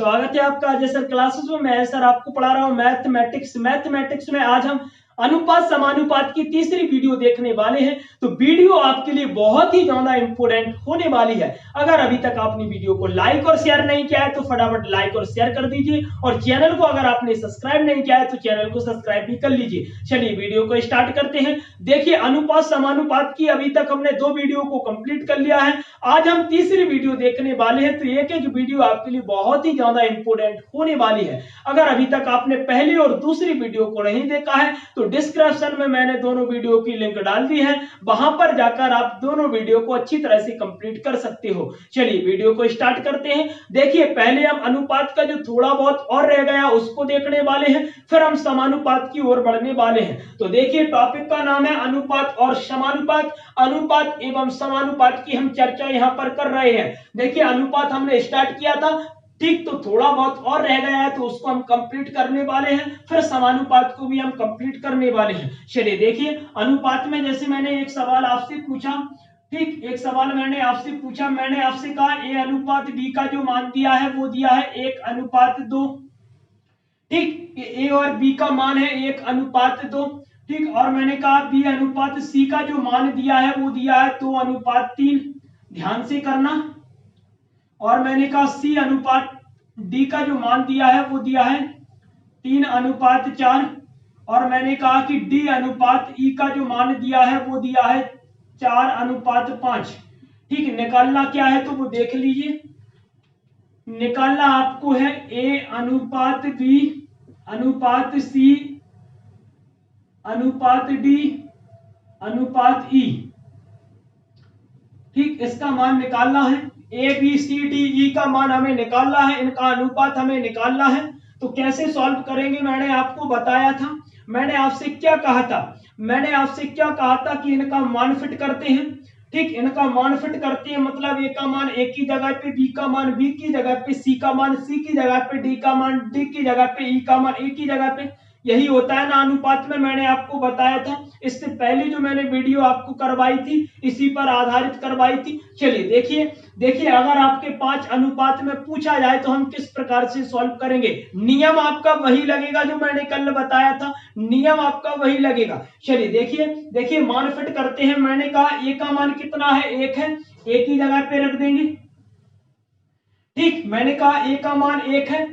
स्वागत है आपका अजय सर क्लासेस में। मैं सर आपको पढ़ा रहा हूँ मैथमेटिक्स में आज हम अनुपात समानुपात की तीसरी वीडियो देखने वाले हैं। तो वीडियो आपके लिए बहुत ही ज्यादा इंपॉर्टेंट होने वाली है। अगर अभी तक आपने वीडियो को लाइक और शेयर नहीं किया है तो फटाफट लाइक और शेयर कर दीजिए, और चैनल को अगर आपने सब्सक्राइब नहीं किया है तो चैनल को सब्सक्राइब भी कर लीजिए। चलिए वीडियो को स्टार्ट करते हैं। देखिए, अनुपात समानुपात की अभी तक हमने 2 वीडियो को कंप्लीट कर लिया है। आज हम तीसरी वीडियो देखने वाले हैं। तो एक एक वीडियो आपके लिए बहुत ही ज्यादा इंपॉर्टेंट होने वाली है। अगर अभी तक आपने पहली और दूसरी वीडियो को नहीं देखा है तो डिस्क्रिप्शन में मैंने दोनों वीडियो की लिंक डाल दी है, वहां पर जाकर आप दोनों वीडियो को अच्छी तरह से कंप्लीट कर सकते हो। चलिए वीडियो को स्टार्ट करते हैं। देखिए, पहले हम अनुपात का जो थोड़ा बहुत और रह गया उसको देखने वाले हैं, फिर हम समानुपात की ओर बढ़ने वाले हैं। तो देखिए, टॉपिक का नाम है अनुपात और समानुपात। अनुपात एवं समानुपात की हम चर्चा यहां पर कर रहे हैं। देखिए, अनुपात हमने स्टार्ट किया था, ठीक, तो थोड़ा बहुत और रह गया है तो उसको हम कंप्लीट करने वाले हैं, फिर समानुपात को भी हम कंप्लीट करने वाले हैं। चलिए देखिए, अनुपात में जैसे मैंने एक सवाल आपसे पूछा, ठीक, एक सवाल मैंने आपसे पूछा, मैंने आपसे कहा ए अनुपात बी का जो मान दिया है वो दिया है 1:2। ठीक, ए और बी का मान है 1:2। ठीक, और मैंने कहा बी अनुपात सी का जो मान दिया है वो दिया है 2:3। ध्यान से करना। और मैंने कहा सी अनुपात डी का जो मान दिया है वो दिया है 3:4। और मैंने कहा कि डी अनुपात ई का जो मान दिया है वो दिया है 4:5। ठीक, निकालना क्या है तो वो देख लीजिए। निकालना आपको है ए अनुपात बी अनुपात सी अनुपात डी अनुपात ई। ठीक, इसका मान निकालना है। A B C D E का मान हमें निकालना है, इनका अनुपात हमें निकालना है। तो कैसे सॉल्व करेंगे मैंने आपको बताया था। मैंने आपसे क्या कहा था, मैंने आपसे क्या कहा था कि इनका मान फिट करते हैं। ठीक, इनका मान फिट करते हैं, मतलब ए का मान ए की जगह पे, बी का मान बी की जगह पे, सी का मान सी की जगह पे, डी का मान डी की जगह पे, ई का मान ई की जगह पे। यही होता है ना अनुपात में, मैंने आपको बताया था। इससे पहले जो मैंने वीडियो आपको करवाई थी इसी पर आधारित करवाई थी। चलिए देखिए, अगर आपके 5 अनुपात में पूछा जाए तो हम किस प्रकार से सॉल्व करेंगे। नियम आपका वही लगेगा जो मैंने कल बताया था, नियम आपका वही लगेगा। चलिए देखिए मान फिट करते हैं। मैंने कहा ए का मान कितना है, 1 है, ए की जगह पे रख देंगे। ठीक, मैंने कहा ए का मान 1 है,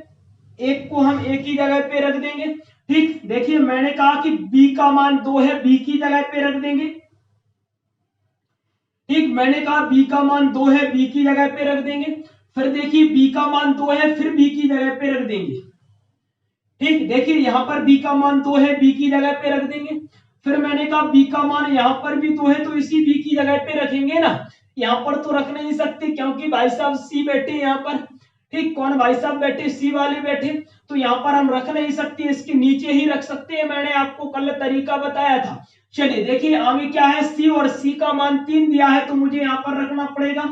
1 को हम ए की जगह पे रख देंगे। ठीक, देखिए मैंने कहा कि b का मान 2 है, b की जगह पे रख देंगे। ठीक, मैंने कहा b का मान 2 है, b की जगह पे रख देंगे। फिर देखिए b का मान 2 है, फिर b की जगह पे रख देंगे। ठीक, देखिए यहां पर b का मान 2 है, b की जगह पे रख देंगे। फिर मैंने कहा b का मान यहां पर भी 2 है तो इसी b की जगह पे रखेंगे ना। यहां पर तो रख नहीं सकते क्योंकि भाई साहब सी बैठे यहां पर। ठीक, कौन भाई साहब बैठे, सी वाले बैठे, तो यहां पर हम रख नहीं सकते, इसके नीचे ही रख सकते हैं। मैंने आपको कल तरीका बताया था। चलिए देखिए आगे क्या है, सी और सी का मान 3 दिया है तो मुझे यहां पर रखना पड़ेगा,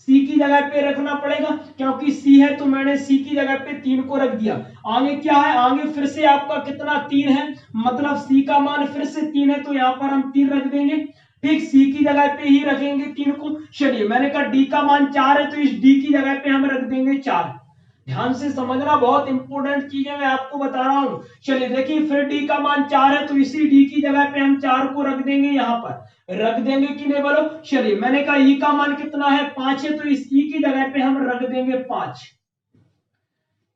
सी की जगह पे रखना पड़ेगा, क्योंकि सी है तो मैंने सी की जगह पे 3 को रख दिया। आगे क्या है, आगे फिर से आपका कितना 3 है, मतलब सी का मान फिर से 3 है तो यहाँ पर हम 3 रख देंगे। ठीक, सी की जगह पे ही रखेंगे 3 को। चलिए मैंने कहा डी का मान 4 है तो इस डी की जगह पे हम रख देंगे 4। ध्यान से समझना, बहुत इंपॉर्टेंट चीजें मैं आपको बता रहा हूं। चलिए देखिए, फिर डी का मान 4 है तो इसी डी की जगह पे हम 4 को रख देंगे, यहां पर रख देंगे कि नहीं बोलो। चलिए मैंने कहा ई का मान कितना है, 5 है तो इस ई की जगह पे हम रख देंगे 5।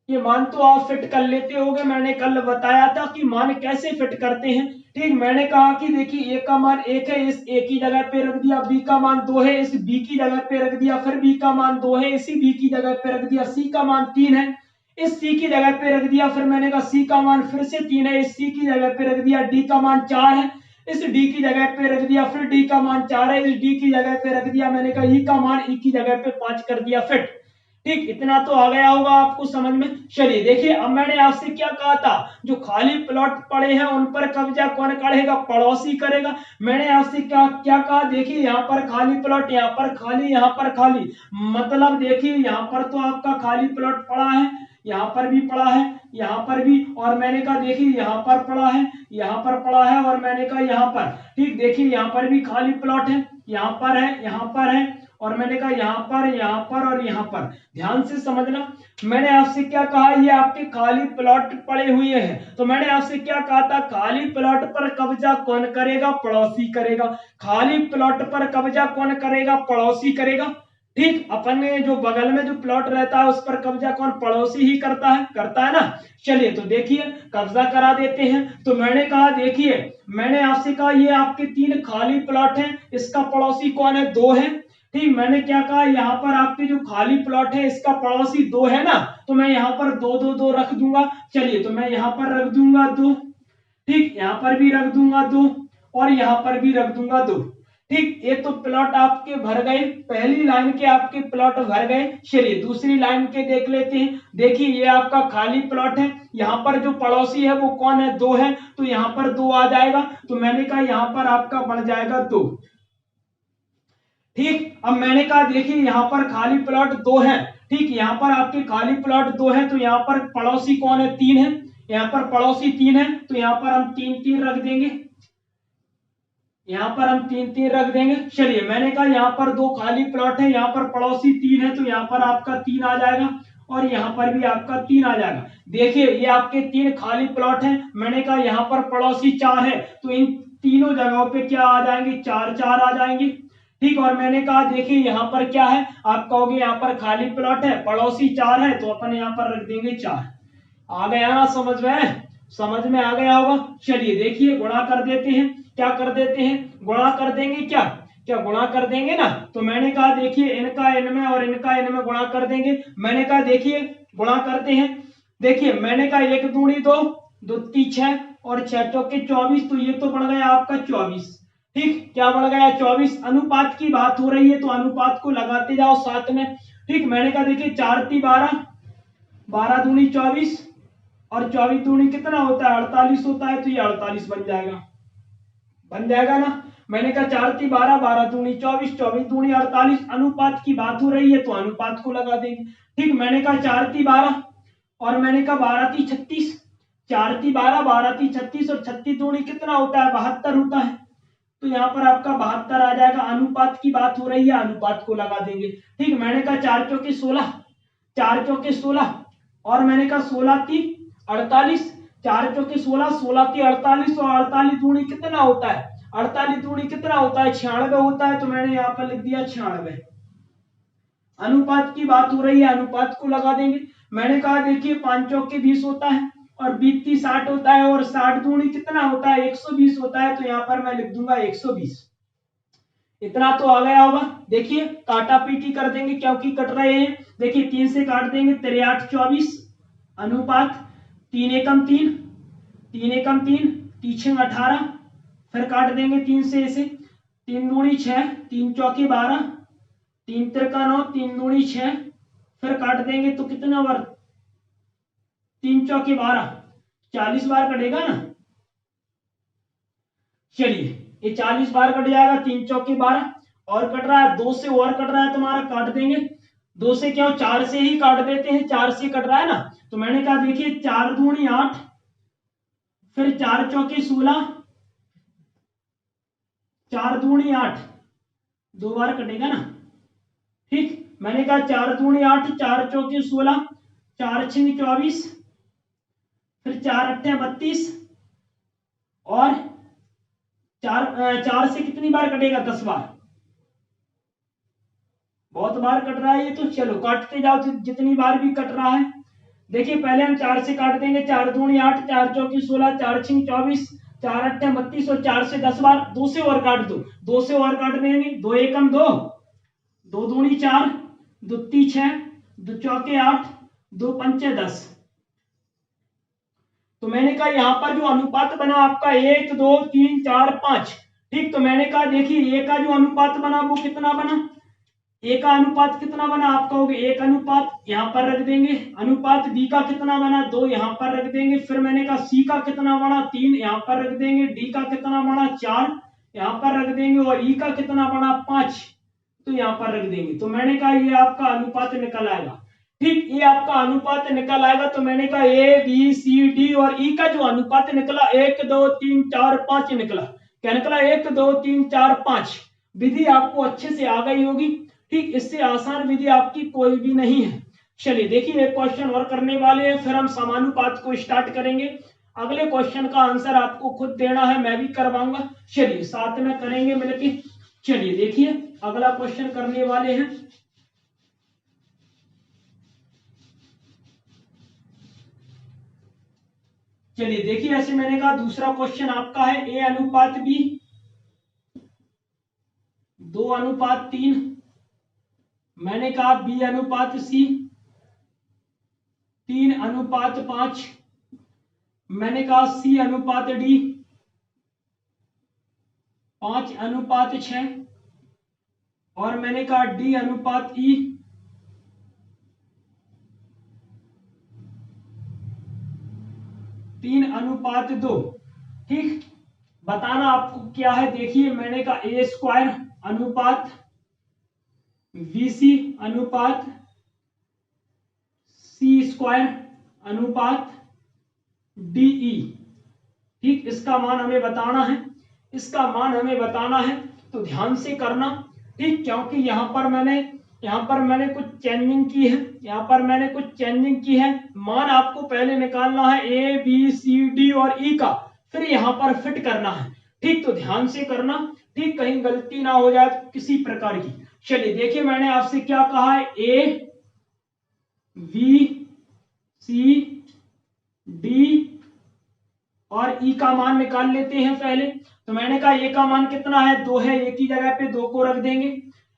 ये मान तो आप फिट कर लेते होगे, मैंने कल बताया था कि मान कैसे फिट करते हैं। ठीक, मैंने कहा कि देखिए ए का मान 1 है, इस ए की जगह पे रख दिया, बी का मान 2 है, इस बी की जगह पे रख दिया, फिर बी का मान 2 है, इसी बी की जगह पे रख दिया, सी का मान 3 है, इस सी की जगह पे रख दिया, फिर मैंने कहा सी का मान फिर से 3 है, इस सी की जगह पे रख दिया, डी का मान 4 है, इस डी की जगह पे रख दिया, फिर डी का मान 4 है, इस डी की जगह पे रख दिया, मैंने कहा ई का मान ई की जगह पे 5 कर दिया फिट। ठीक, इतना तो आ गया होगा आपको समझ में। चलिए देखिए, अब मैंने आपसे क्या कहा था, जो खाली प्लॉट पड़े हैं उन पर कब्जा कौन करेगा, पड़ोसी करेगा। मैंने आपसे क्या क्या कहा, देखिए यहाँ पर खाली प्लॉट, यहाँ पर खाली, यहाँ पर खाली, मतलब देखिए यहाँ पर तो आपका खाली प्लॉट पड़ा है, यहाँ पर भी पड़ा है, यहाँ पर भी, और मैंने कहा देखिए यहाँ पर पड़ा है, यहाँ पर पड़ा है, और मैंने कहा यहाँ पर। ठीक, देखिए यहाँ पर भी खाली प्लॉट है, यहाँ पर है, यहाँ पर है, और मैंने कहा यहाँ पर और यहाँ पर। ध्यान से समझना, मैंने आपसे क्या कहा, ये आपके खाली प्लॉट पड़े हुए हैं, तो मैंने आपसे क्या कहा था, खाली प्लॉट पर कब्जा कौन करेगा, पड़ोसी करेगा। खाली प्लॉट पर कब्जा कौन करेगा, पड़ोसी करेगा। ठीक, अपने जो बगल में जो प्लॉट रहता है उस पर कब्जा कौन, पड़ोसी ही करता है ना। चलिए तो देखिए कब्जा करा देते हैं। तो मैंने कहा देखिए, मैंने आपसे कहा ये आपके 3 खाली प्लॉट हैं, इसका पड़ोसी कौन है, 2 है। ठीक, मैंने क्या कहा, यहाँ पर आपके जो खाली प्लॉट है इसका पड़ोसी 2 है ना, तो मैं यहाँ पर 2 2 2 रख दूंगा। चलिए तो मैं यहाँ पर रख दूंगा 2, ठीक, यहाँ पर भी रख दूंगा 2 और यहाँ पर भी रख दूंगा 2। ठीक, ये तो प्लॉट आपके भर गए, पहली लाइन के आपके प्लॉट भर गए। चलिए दूसरी लाइन के देख लेते हैं। देखिए ये आपका खाली प्लॉट है, यहाँ पर जो पड़ोसी है वो कौन है, 2 है, तो यहाँ पर 2 आ जाएगा। तो मैंने कहा यहाँ पर आपका बढ़ जाएगा 2। ठीक, अब मैंने कहा देखिए यहाँ पर खाली प्लॉट 2 है। ठीक, यहाँ पर आपके खाली प्लॉट 2 है, तो यहाँ पर पड़ोसी कौन है, 3 है। यहाँ पर पड़ोसी 3 है, तो यहाँ पर हम 3 3 रख देंगे, यहाँ पर हम 3 3 रख देंगे। चलिए मैंने कहा यहाँ पर 2 खाली प्लॉट है, यहाँ पर पड़ोसी 3 है, तो यहाँ पर आपका 3 आ जाएगा और यहाँ पर भी आपका 3 आ जाएगा। देखिए ये आपके 3 खाली प्लॉट है, मैंने कहा यहाँ पर पड़ोसी 4 है, तो इन तीनों जगहों पे क्या आ जाएंगे, 4 4 आ जाएंगे। ठीक, और मैंने कहा देखिए यहाँ पर क्या है, आप कहोगे यहाँ पर खाली प्लॉट है, पड़ोसी 4 है, तो अपन यहाँ पर रख देंगे 4। आ गया ना समझ में, समझ में आ गया होगा। चलिए देखिए गुणा कर देते हैं, क्या कर देते हैं, गुणा कर देंगे, क्या क्या गुणा कर देंगे ना। तो मैंने कहा देखिए इनका इनमें और इनका इनमें गुणा कर देंगे। मैंने कहा देखिए गुणा करते हैं। देखिए मैंने कहा 1 दूनी 2, 2 3 6 और 6 चौके 24, तो ये तो बढ़ गया आपका 24। ठीक, क्या बढ़ गया 24। अनुपात की बात हो रही है तो अनुपात को लगाते जाओ साथ में। ठीक, मैंने कहा देखिए 4 3 12, 12 दूनी 24 और 24 दूनी कितना होता है, 48 होता है, तो ये 48 बन जाएगा ना। मैंने कहा 4 3 12, 12 दूनी 24, 24 दूनी 48। अनुपात की बात हो रही है तो अनुपात को लगा देंगे। ठीक, मैंने कहा 4 3 12 और मैंने कहा 12 3 36, 4 3 12, 12 3 36 और 36 दूनी कितना होता है, 72 होता है, तो यहाँ पर आपका 72 आ जाएगा। अनुपात की बात हो रही है, अनुपात को लगा देंगे। ठीक, मैंने कहा 4 चौके 16, 4 चौके 16 और मैंने कहा 16 3 48, 4 चौके 16, 16 3 48 और 48 दूनी कितना होता है, 48 दूनी कितना होता है, 96 होता है, तो मैंने यहाँ पर लिख दिया 96। अनुपात की बात हो रही है, अनुपात को लगा देंगे। मैंने कहा देखिए 5 चौके 20 होता है और 20 3 60 होता है और 60 दूनी कितना होता है, 120 होता है, तो यहाँ पर मैं लिख दूंगा 120। इतना तो आ गया होगा। देखिए काटा पीटी कर देंगे क्योंकि कट रहे हैं। देखिए 3 से काट देंगे, 3 8 24 अनुपात 3 एकम 3, 3 एकम 3, 3 6 18, फिर काट देंगे 3 से इसे, 3 दूनी 6, 3 चौके 12, 3 तिरका 9, 3 दूनी 6, फिर काट देंगे तो कितना बार, 3 चौके 12, 40 बार कटेगा ना। चलिए ये 40 बार कट जाएगा, 3 चौके 12 और कट रहा है, 2 से और कट रहा है, तुम्हारा काट देंगे। 2 से क्यों, 4 से ही काट देते हैं, 4 से कट रहा है ना। तो मैंने कहा देखिए 4 दूनी 8, फिर 4 चौके 16, 4 दूनी 8, 2 बार कटेगा ना। ठीक, मैंने कहा 4 दूनी 8, 4 चौके 16, 4 6 24, फिर 4 8 32 और 4 से कितनी बार कटेगा, 10 बार, बहुत बार कट रहा है ये तो। चलो काटते जाओ जितनी बार भी कट रहा है। देखिए पहले हम 4 से काट देंगे, 4 दूनी 8, 4 चौकी 16, 4 6 24, 4 8 32 और 4 से 10 बार। 2 से और काट दो, 2 से और काट देंगे, 2 एकम 2, 2 दूनी 4, 2 ती 6, 2 चौके 8, 2 पंचे 10। तो मैंने कहा यहाँ पर जो अनुपात बना आपका 1 2 3 4 5। ठीक, तो मैंने कहा देखिए ए का जो अनुपात बना वो कितना बना, ए का अनुपात कितना बना, आप कहोगे 1 अनुपात, यहाँ पर रख देंगे। अनुपात बी का कितना बना, 2, यहाँ पर रख देंगे। फिर मैंने कहा सी का कितना बना, 3, यहाँ पर रख देंगे। डी का कितना बना, 4, यहाँ पर रख देंगे। और ई का कितना बना, 5, तो यहाँ पर रख देंगे। तो मैंने कहा ये आपका अनुपात निकल आएगा। ठीक, ये आपका अनुपात निकल आएगा। तो मैंने कहा ए बी सी डी और ई का जो अनुपात निकला 1 2 3 4 5 निकला। क्या निकला, 1 2 3 4 5। विधि आपको अच्छे से आ गई होगी। ठीक, इससे आसान विधि आपकी कोई भी नहीं है। चलिए देखिए एक क्वेश्चन और करने वाले हैं, फिर हम समानुपात को स्टार्ट करेंगे। अगले क्वेश्चन का आंसर आपको खुद देना है, मैं भी करवाऊंगा। चलिए साथ में करेंगे मिलके। चलिए देखिए अगला क्वेश्चन करने वाले हैं। चलिए देखिए, ऐसे मैंने कहा दूसरा क्वेश्चन आपका है A अनुपात B 2 अनुपात 3, मैंने कहा B अनुपात C 3 अनुपात 5, मैंने कहा C अनुपात D 5 अनुपात 6, और मैंने कहा D अनुपात E 3 अनुपात 2। ठीक, बताना आपको क्या है। देखिए मैंने कहा ए स्क्वायर अनुपात VC अनुपात C स्क्वायर अनुपात DE। ठीक, इसका मान हमें बताना है, इसका मान हमें बताना है, तो ध्यान से करना। ठीक, क्योंकि यहाँ पर मैंने कुछ चेंजिंग की है, यहाँ पर मैंने कुछ चेंजिंग की है। मान आपको पहले निकालना है A B C D और E का, फिर यहाँ पर फिट करना है। ठीक, तो ध्यान से करना, ठीक, कहीं गलती ना हो जाए किसी प्रकार की। चलिए देखिए मैंने आपसे क्या कहा है, A B C D और E का मान निकाल लेते हैं पहले। तो मैंने कहा A का मान कितना है, 2 है, A की जगह पे 2 को रख देंगे।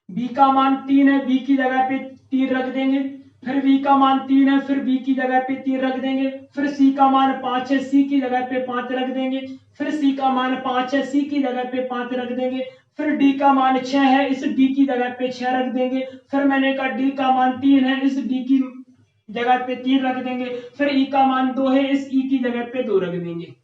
B का मान 3 है, B की जगह पे 3 रख देंगे। फिर B का मान 3 है, फिर B की जगह पे 3 रख देंगे। फिर C का मान 5 है, C की जगह पे 5 रख देंगे। फिर C का मान 5 है, C की जगह पे 5 रख देंगे। फिर D का मान 6 है, इस D की जगह पे 6 रख देंगे। फिर मैंने कहा D का मान 3 है, इस D की जगह पे 3 रख देंगे। फिर E का मान 2 है, इस E की जगह पे 2 रख देंगे।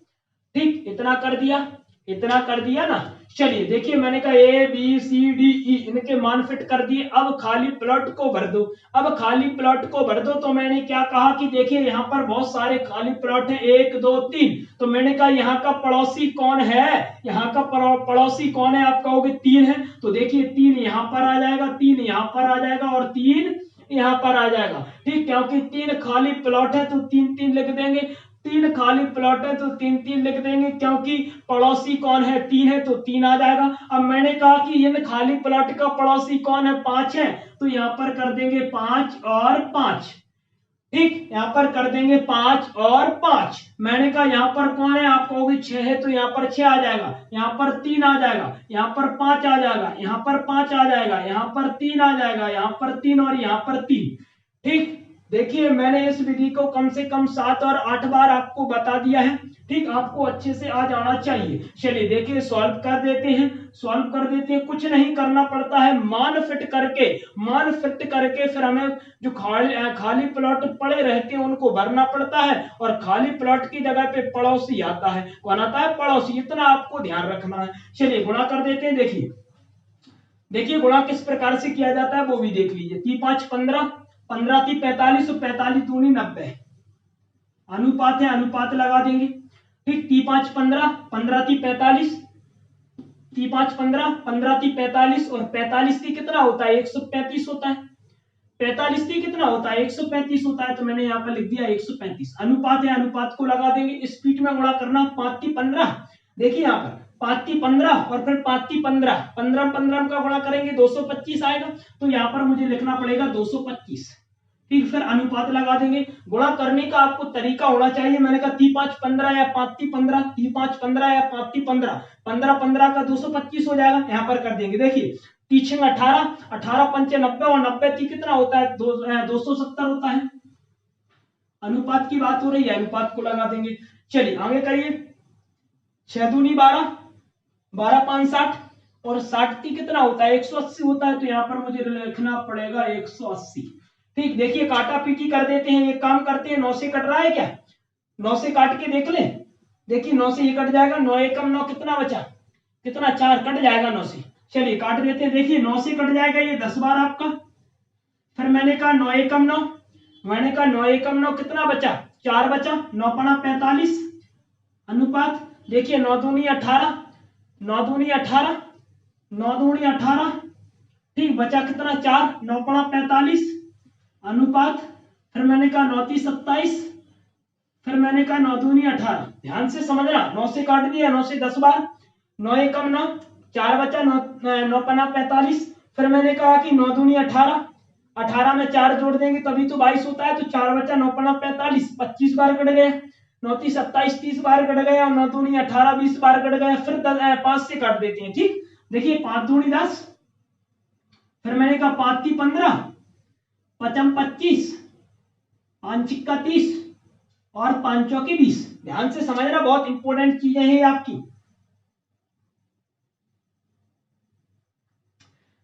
ठीक, इतना कर दिया, इतना कर दिया ना। चलिए देखिए मैंने कहा A B C D E इनके मान फिट कर दिए। अब खाली प्लॉट को भर दो, अब खाली प्लॉट को भर दो। तो मैंने क्या कहा कि देखिए यहाँ पर बहुत सारे खाली प्लॉट हैं, 1 2 3। तो मैंने कहा यहाँ का पड़ोसी कौन है, यहाँ का पड़ोसी कौन है, आप कहोगे 3 है। तो देखिए 3 यहाँ पर आ जाएगा, 3 यहाँ पर आ जाएगा और 3 यहाँ पर आ जाएगा। ठीक, क्योंकि 3 खाली प्लॉट है तो 3 3 लिख देंगे, 3 खाली प्लॉट है तो 3 3 लिख देंगे, क्योंकि पड़ोसी कौन है, 3 है तो 3 आ जाएगा। अब मैंने कहा कि इन खाली प्लॉट का पड़ोसी कौन है, 5 है, तो यहाँ पर कर देंगे 5 और 5। ठीक, यहाँ पर कर देंगे 5 और 5। मैंने कहा यहाँ पर कौन है, आप कहोगे 6 है, तो यहाँ पर 6 आ जाएगा, यहाँ पर 3 आ जाएगा, यहाँ पर 5 आ जाएगा, यहाँ पर 5 आ जाएगा, यहाँ पर 3 आ जाएगा, यहाँ पर 3 और यहाँ पर 3। ठीक, देखिए मैंने इस विधि को कम से कम 7 और 8 बार आपको बता दिया है। ठीक, आपको अच्छे से आ जाना चाहिए। चलिए देखिए सॉल्व कर देते हैं, सॉल्व कर देते हैं। कुछ नहीं करना पड़ता है, मान फिट करके फिर हमें जो खाली प्लॉट पड़े रहते हैं उनको भरना पड़ता है, और खाली प्लॉट की जगह पे पड़ोसी आता है। कौन आता है, पड़ोसी। इतना आपको ध्यान रखना है। चलिए गुणा कर देते हैं। देखिए गुणा किस प्रकार से किया जाता है वो भी देख लीजिए। 3 5 15, 15 3 45, 45 दूनी 90। अनुपात है, अनुपात लगा देंगे। ठीक, 3 5 15, 15 3 45, 3 5 15, 15 3 45 और 45 3 कितना होता है, 135 होता है। 45 3 कितना होता है, 135 होता है। तो मैंने यहाँ पर लिख दिया 135। अनुपात है, अनुपात को लगा देंगे। स्पीड में गुणा करना, 5 3 15। देखिए यहाँ पर 5 3 15 और फिर 5 3 15, 15 15 का गुणा करेंगे 225 आएगा। तो यहाँ पर मुझे लिखना पड़ेगा 225। ठीक, फिर अनुपात लगा देंगे। गुणा करने का आपको तरीका होना चाहिए। मैंने कहा 3 5 15 या 5 3 15, 3 5 15 या 5 3 15, 15 15 का 225 हो जाएगा। यहाँ पर कर देंगे। देखिए 3 18, 18 5 90 और 90 3 कितना होता है, 270 होता है। अनुपात की बात हो रही है, अनुपात को लगा देंगे। चलिए आगे करिए। 6 दूनी 12, 12 5 60 और 60 3 कितना होता है, 180 होता है। तो यहाँ पर मुझे लिखना पड़ेगा 180। ठीक, देखिए काटा पीटी कर देते हैं। एक काम करते हैं, 9 से कट रहा है क्या, 9 से काट के देख ले। देखिए 9 से ये कट जाएगा, 9 एकम 9 कितना बचा, कितना, 4 कट जाएगा 9 से। चलिए काट देते हैं। देखिए 9 से कट जाएगा ये 10 बार आपका। फिर मैंने कहा 9 एकम 9, मैंने कहा 9 एकम 9 कितना बचा, 4 बचा। 9 पड़ा 45। अनुपात देखिए 9 दूनी 18, 9 दूनी 18, 9 दूनी 18। ठीक, बचा कितना 4, 9 पड़ा 45 अनुपात, फिर मैंने कहा 9 3 27, फिर मैंने कहा 9 दूनी 18। ध्यान से समझना, 9 से काट दिया, 9 से 10 बार, 9 एकम 9, 4 बचा, 9 पना 45, फिर मैंने कहा कि 9 दूनी 18, 18 में 4 जोड़ देंगे तभी तो 22 होता है, तो 4 बचा, 9 पना 45, 25 बार कट गया, 9 3 27, 30 बार कट गया, 9 दूनी 18, 20 बार कट गया, फिर 5 से काट देते हैं। ठीक, देखिए 5 दूनी 10, फिर मैंने कहा 5 3 15, 5 25, 5 6 30 और 5 चौके 20। ध्यान से समझना, बहुत इंपॉर्टेंट चीजें हैं आपकी।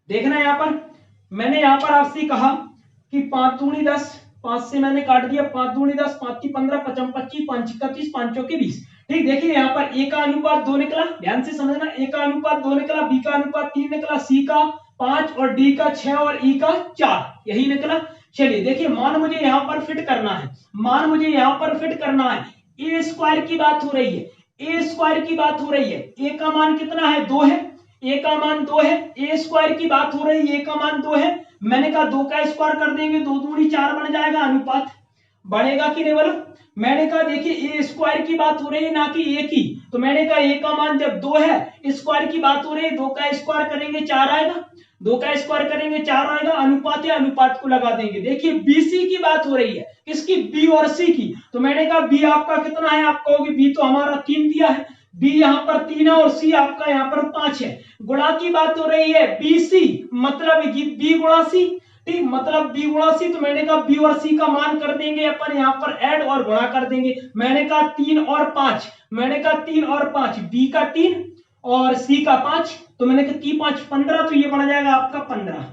देखना यहां पर, मैंने यहां पर आपसे कहा कि 5 दूनी 10, 5 से मैंने काट दिया, 5 दूनी 10, 5 की 15, 5 25, 5 6 30, 5 चौके 20। ठीक, देखिए यहाँ पर ए का अनुपात 2 निकला, ध्यान से समझना, ए का अनुपात 2 निकला, बी का अनुपात 3 निकला, सी का 5 और डी का 6 और ई का 4, यही निकला। चलिए देखिए, मान मुझे यहाँ पर फिट करना है, मान मुझे यहाँ पर फिट करना है, ए स्क्वायर की बात हो रही है, ए स्क्वायर की बात हो रही है, ए का मान कितना है 2 है, ए का मान 2 है, ए स्क्वायर की बात हो रही है, ए का मान 2 है, मैंने कहा 2 का स्क्वायर कर देंगे, 2 दूनी 4 बन जाएगा, अनुपात बढ़ेगा कि नहीं बोलो। मैंने कहा देखिए ए स्क्वायर की बात हो रही है ना कि ए की, तो मैंने कहा ए का मान जब 2 है, स्क्वायर की बात हो रही है, 2 का स्क्वायर करेंगे 4 आएगा, 2 का स्क्वायर करेंगे 4 आएगा, अनुपात है, अनुपात को लगा देंगे। देखिए बीसी की बात हो रही है, किसकी, बी और सी की, तो मैंने कहा बी आपका कितना है, आप कहोगे बी तो हमारा 3 दिया है, बी यहाँ पर 3 है और सी आपका यहाँ पर 5 है। गुणा की बात हो रही है, बीसी मतलब बी गुणा सी, ठीक, मतलब बी गुणा सी, तो मैंने कहा बी और सी का मान कर देंगे अपन यहाँ पर ऐड और गुणा कर देंगे। मैंने कहा 3 और 5, मैंने कहा 3 और 5, बी का 3 और सी का 5, तो मैंने कहा 3 5 15, तो ये बन जाएगा आपका 15,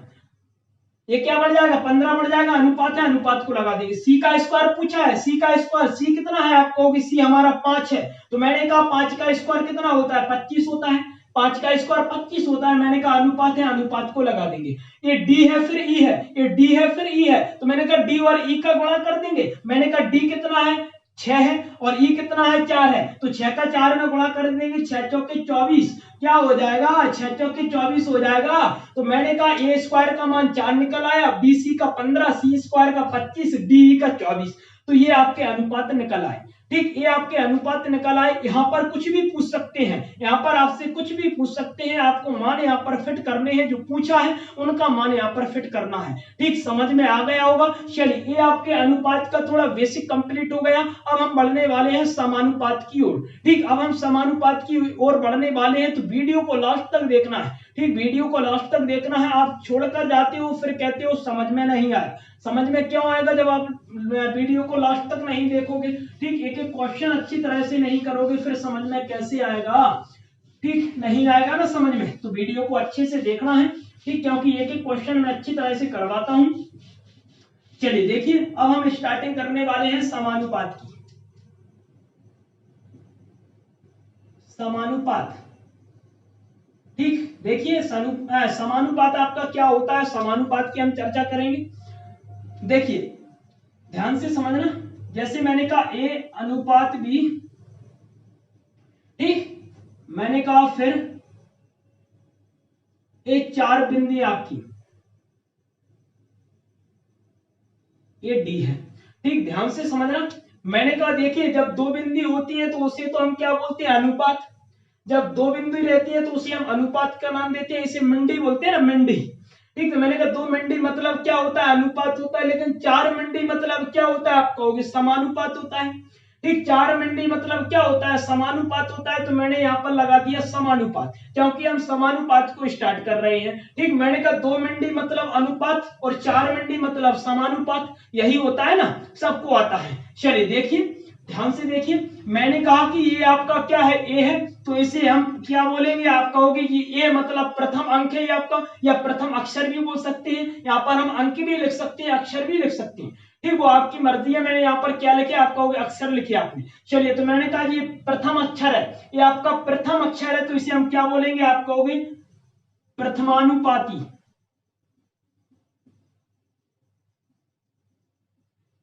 ये क्या बढ़ जाएगा 15 बढ़ जाएगा, अनुपात है, अनुपात को लगा देंगे। सी का स्क्वायर पूछा है, सी का स्क्वायर, सी कितना है आप कहोगे सी हमारा 5 है, तो मैंने कहा 5 का स्क्वायर कितना होता है 25 होता है, 5 का स्क्वायर 25 होता है, मैंने कहा अनुपात है, अनुपात को लगा देंगे। ये डी है फिर ई है, ये डी है फिर ई है, तो मैंने कहा डी और ई का गुणा कर देंगे, मैंने कहा डी कितना है 6 है और ई कितना है 4 है, तो 6 का 4 में गुणा कर देंगे, 6 चौके 24, क्या हो जाएगा 6 चौके 24 हो जाएगा। तो मैंने कहा ए स्क्वायर का मान 4 निकल आया, बी सी का 15, सी स्क्वायर का 25, डी का 24, तो ये आपके अनुपात निकल आए। ठीक, ये आपके अनुपात निकल आए। यहाँ पर कुछ भी पूछ सकते हैं, यहाँ पर आपसे कुछ भी पूछ सकते हैं, आपको मान यहाँ पर फिट करने हैं, जो पूछा है उनका मान यहाँ पर फिट करना है। ठीक, समझ में आ गया होगा। चलिए, ये आपके अनुपात का थोड़ा बेसिक कंप्लीट हो गया। अब हम बढ़ने वाले हैं समानुपात की ओर। ठीक, अब हम समानुपात की ओर बढ़ने वाले हैं, तो वीडियो को लास्ट तक देखना है। ठीक, वीडियो को लास्ट तक देखना है, आप छोड़कर जाते हो फिर कहते हो समझ में नहीं आया। समझ में क्यों आएगा जब आप वीडियो को लास्ट तक नहीं देखोगे। ठीक, एक एक क्वेश्चन अच्छी तरह से नहीं करोगे फिर समझ में कैसे आएगा। ठीक, नहीं आएगा ना समझ में, तो वीडियो को अच्छे से देखना है। ठीक, क्योंकि एक एक क्वेश्चन मैं अच्छी तरह से करवाता हूं। चलिए देखिए, अब हम स्टार्टिंग करने वाले हैं समानुपात की। समानुपात, ठीक, देखिए समानुपात आपका क्या होता है, समानुपात की हम चर्चा करेंगे। देखिए ध्यान से समझना, जैसे मैंने कहा ए अनुपात बी, ठीक, मैंने कहा फिर एक 4 बिंदी आपकी ये डी है। ठीक, ध्यान से समझना, मैंने कहा देखिए जब 2 बिंदी होती है तो उसे तो हम क्या बोलते हैं अनुपात, जब 2 बिंदी रहती है तो उसे हम अनुपात का नाम देते हैं, इसे मंडी बोलते हैं ना, मंडी। ठीक, तो मैंने कहा 2 मंडी मतलब क्या होता है अनुपात होता है, लेकिन 4 मंडी मतलब क्या होता है आप कहोगे समानुपात होता है। ठीक, 4 मंडी मतलब क्या होता है समानुपात होता है, तो मैंने यहाँ पर लगा दिया समानुपात, क्योंकि हम समानुपात को स्टार्ट कर रहे हैं। ठीक, मैंने कहा 2 मंडी मतलब अनुपात और 4 मंडी मतलब समानुपात, यही होता है ना, सबको आता है। चलिए देखिए, ध्यान से देखिए, मैंने कहा कि ये आपका क्या है ए है, तो इसे हम क्या बोलेंगे, आप कहोगे कि ए मतलब प्रथम अंक है आपका, या प्रथम अक्षर भी बोल सकते हैं, यहाँ पर हम अंक भी लिख सकते हैं, अक्षर भी लिख सकते हैं। ठीक, वो आपकी मर्जी है। मैंने यहाँ पर क्या लिखे, आप कहोगे अक्षर लिखे आपने। चलिए, तो मैंने कहा ये प्रथम अक्षर है, ये आपका प्रथम अक्षर है, तो इसे हम क्या बोलेंगे, आप कहोगे प्रथमानुपाती।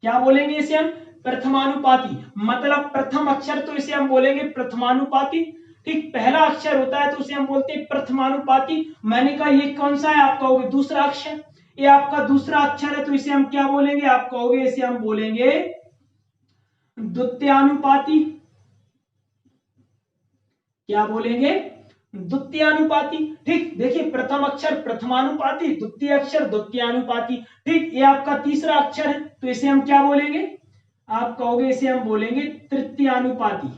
क्या बोलेंगे इसे हम, प्रथमानुपाती, मतलब प्रथम अक्षर, तो इसे हम बोलेंगे प्रथमानुपाती। ठीक, पहला अक्षर होता है तो उसे हम बोलते हैं प्रथमानुपाती। मैंने कहा ये कौन सा है, आप कहोगे दूसरा अक्षर, ये आपका दूसरा अक्षर है तो इसे हम क्या बोलेंगे, आप कहोगे इसे हम बोलेंगे द्वितीयानुपाती। क्या बोलेंगे, द्वितीयानुपाती। ठीक, देखिए प्रथम अक्षर प्रथमानुपाती, द्वितीय अक्षर द्वितीयानुपाती। ठीक, ये आपका तीसरा अक्षर है तो इसे हम क्या बोलेंगे, आप कहोगे इसे हम बोलेंगे तृतीयानुपाती।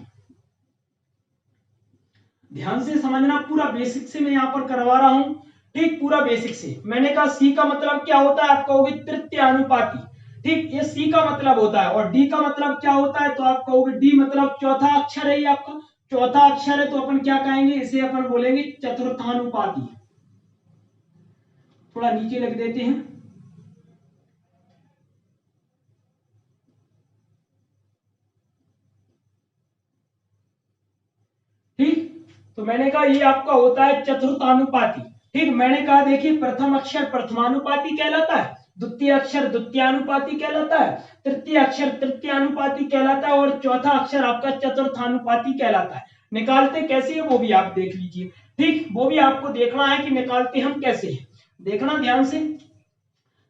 ध्यान से समझना, पूरा बेसिक से मैं यहां पर करवा रहा हूं। ठीक, पूरा बेसिक से। मैंने कहा सी का मतलब क्या होता है, आप कहोगे तृतीयानुपाती। ठीक, ये सी का मतलब होता है। और डी का मतलब क्या होता है, तो आप कहोगे डी मतलब चौथा अक्षर है, ये आपका चौथा अक्षर है तो अपन क्या कहेंगे, इसे अपन बोलेंगे चतुर्थानुपाती। थोड़ा नीचे लिख देते हैं। ठीक, तो मैंने कहा ये आपका होता है चतुर्थानुपाती। ठीक, मैंने कहा देखिए प्रथम अक्षर प्रथमानुपाती कहलाता है, द्वितीय अक्षर द्वितीयानुपाती कहलाता है, तृतीय अक्षर तृतीयानुपाती कहलाता है और चौथा अक्षर आपका चतुर्थानुपाती कहलाता है। निकालते कैसे है वो भी आप देख लीजिए। ठीक, वो भी आपको देखना है कि निकालते हम कैसे हैं। देखना